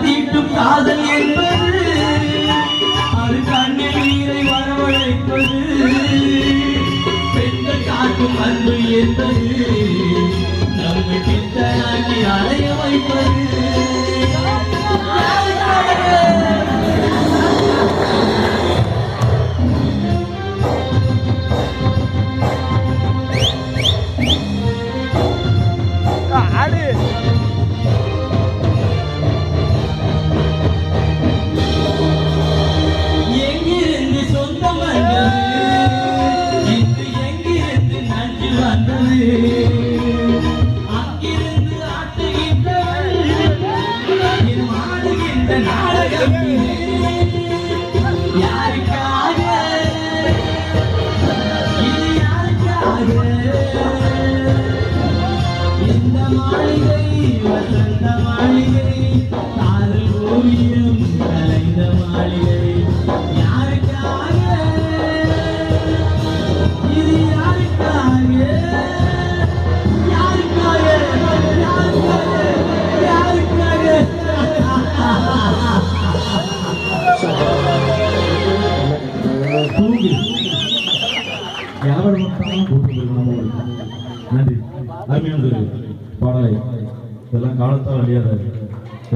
தீட்டும் காதல் என்பது அது கண்ணில் நீரை வரவழைப்பது பெண்கள் காட்டும் அன்பு என்பது நம்மை பித்தனாக்கி அலைய வைப்பது அங்கிருந்து ஆட்டுகின்றவள் ஆடுகின்ற நாடகம் யாருக்காக இது யாருக்காக இந்த மாளிகை வசந்த மாளிகை காதல் ஓவியம் கலைந்த மாளிகை யாருக்காக இது யாருக்காக நன்றி. அருமையான பாடலை இதெல்லாம் காலத்தால் அழியாத